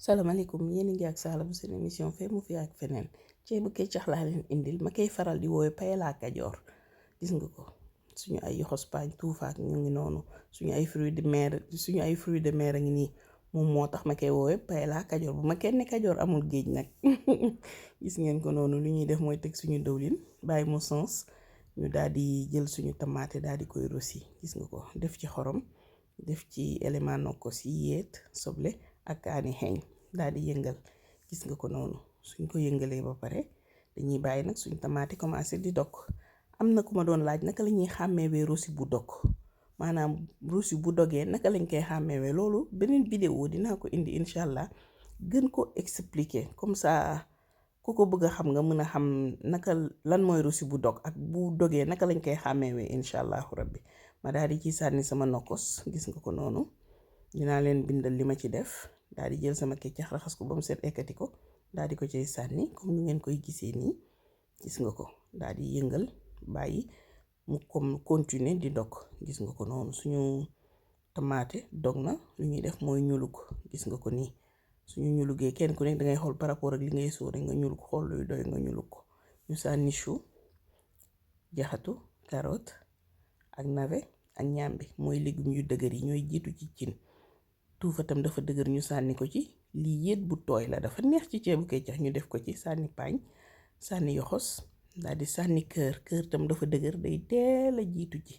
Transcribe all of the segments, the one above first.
salaamaaleykum yéen a ngi ak Sala bu seen émission fee mu fi ak feneen ceebu keccax laa leen indil ma koy faral di woowe paella Kajoor gis nga ko suñu ay yoxos paañ tuufaak ñu ngi noonu suñu ay fruits de mer a ngi nii moom moo tax ma koy woowe paella Kajoor bu ma kenn Kajoor amul géej nag gis ngeen ko noonu lu ñuy def mooy teg suñu dëwlin bàyyi mu sens ñu daal di jël suñu tamaate daal di koy rosi gis nga ko def ci xorom def ci élément nokkos yi yéet soble ak kaani xeeñ daal di yëngal gis nga ko noonu suñ ko yëngalee ba pare dañuy bàyyi nag suñ tamaate commencé di dog am na ku ma doon laaj naka la ñuy xàmmeewee rosi bu dog maanaam rosi bu dogee naka lañ koy xàmmeewee loolu beneen vidéo dinaa ko indi incha allah gën ko expliquer comme ça ku ko bëgg a xam nga mën a xam naka lan mooy rosi bu dog ak bu dogee naka lañ koy xàmmeewee incha allahu rabbi ma daal di ci sànni sama nokkos gis nga ko noonu dinaa leen bindal li ma ci def daal di jël sama keccax raxas ko ba mu set ekkati ko daal di ko cay sànni comme ni ngeen koy gisee nii gis nga ko daal di yëngal bàyyi mu comme continuer di dog gis nga ko noonu suñu tamaate dog na lu ñuy def mooy ñulug gis nga ko nii suñu ñulugee kenn ku nekk dangay xool par rapport ak li ngay sóore nga ñulug xool luy doy nga ñulug ko ñu sànni chou jaxatu carotte ak navet ak ñàmbi mooy légumes yu dëgër yi ñooy jiitu ci cin tuufatam dafa dëgër ñu sànni ko ci lii yéet bu tooy la dafa neex ci ceebu keccax ñu def ko ci sànni paañ sànni yoxos daal di sànni kër tam dafa dëgër day teel a jiitu ci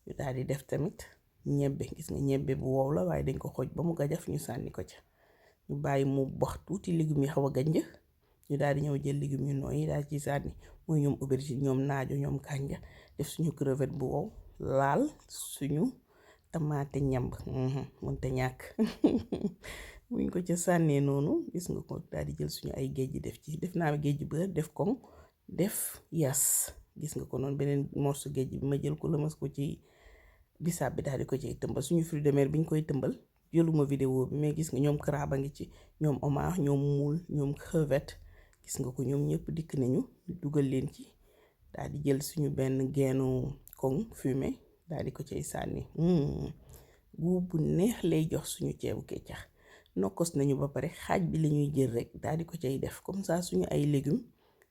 ñu daal di def tamit ñebbe gis nga ñebbe bu wow la waaye dañ ko xooj ba mu gajaf ñu sànni ko ca ñu bàyyi mu box tuuti légumes yi xaw a gànja ñu daal di ñëw jël légumes yu nooy yi daal ci sànni mooy ñoom aubergine ñoom naajo ñoom kànja def suñu crevette bu wow laal suñu tamaate ñamb mënta ñàkk buñ ko ca sànnee noonu gis nga ko daal di jël suñu ay géej def ci def naa géej bër def koŋ def yas gis nga ko noonu beneen morceau géej bi ma jël ko lëmas ko ci bisaab bi daal di ko ciy tëmbal suñu fruit de mer bi ñu koy tëmbal jëluma vidéo bi mais gis nga ñoom crabe a ngi ci ñoom homard ñoom moule ñoom crevette gis nga ko ñoom ñëpp dikk nañu dugal leen ci daal di jël suñu benn geenu koŋ fumé daal di ko cay sànni gu bu neex lay jox suñu ceebu keccax nokkos nañu ba pare xaaj bi la ñuy jël rek daal di ko cay def comme ça suñu ay légumes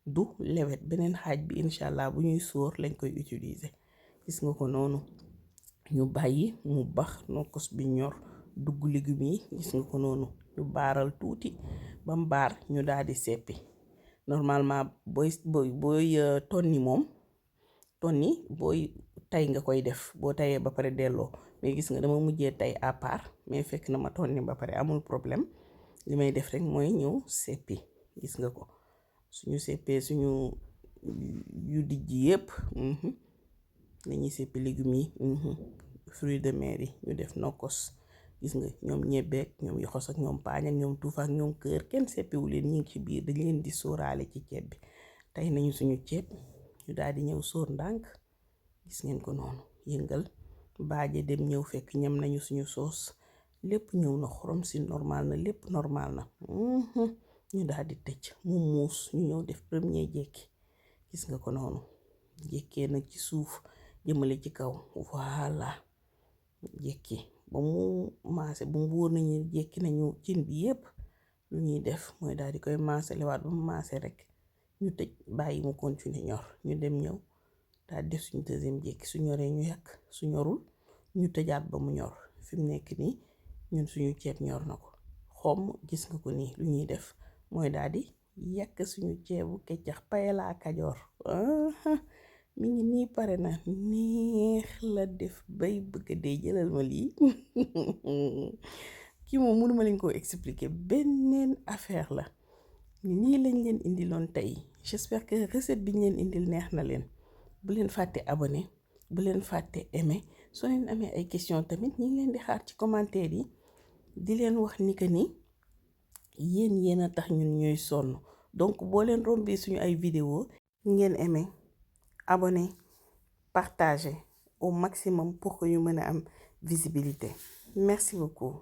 du lewet beneen xaaj bi incha allah bu ñuy sóor lañ koy utiliser gis nga ko noonu ñu bàyyi mu bax nokkos bi ñor dugg légumes yi gis nga ko noonu ñu baaral tuuti ba mu baar ñu daal di seppi normalement booy tonni moom tonni booy tay nga koy def boo tayee ba pare delloo mais gis nga dama mujjee tay à part mais fekk na ma tonni ba pare amul problème li may def rek mooy ñëw seppi gis nga ko suñu seppee suñu yu dijj yépp dañuy seppi légumes yi fruits de mer yi ñu def nokkos gis nga ñoom ñebbeek ñoom yoxos ak ñoom paañ ak ñoom tuuf ak ñoom kër kenn seppiwu leen ñu ngi ci biir dañ leen di sóoraale ci ceeb bi tey nañu suñu ceeb ñu daal di ñëw sóor ndànk gis ngeen ko noonu yëngal baaje dem ñëw fekk ñam nañu suñu soos lépp ñëw na xorom si normal na lépp normal na ñu daal di tëj mu muus ñu ñëw def premier jekki gis nga ko noonu jekkee nag ci suuf jëmale ci kaw voilà jekki ba mu maase bu mu wóor nañu jekki nañu cin bi yépp lu ñuy def mooy daal di koy maase lewaat ba mu maase rek ñu tëj bàyyi mu continuer ñor ñu dem ñëw daal def suñu deuxième jekki su ñoree ñu yàq su ñorul ñu tëjaat ba mu ñor fi mu nekk nii ñun suñu ceeb ñor na ko xom gis nga ko nii lu ñuy def mooy daal di yàq suñu ceebu keccax paella Kajoor mi ngi nii pare na neex la def bay bëgg dee jëlal ma lii kii moom mënuma leen koo expliquer beneen affaire la nii lañ leen indiloon tey j'espère que recette bi ñu leen indil neex na leen bu leen fàtte abonné bu leen fàtte aimé soo leen amee ay question tamit ñi ngi leen di xaar ci commentaire yi di leen wax ni que ni yéen a tax ñun ñooy sonn donc boo leen rombee suñu ay vidéo ngeen aimé abonné partagé au maximum pour que ñu mën a am visibilité merci beaucoup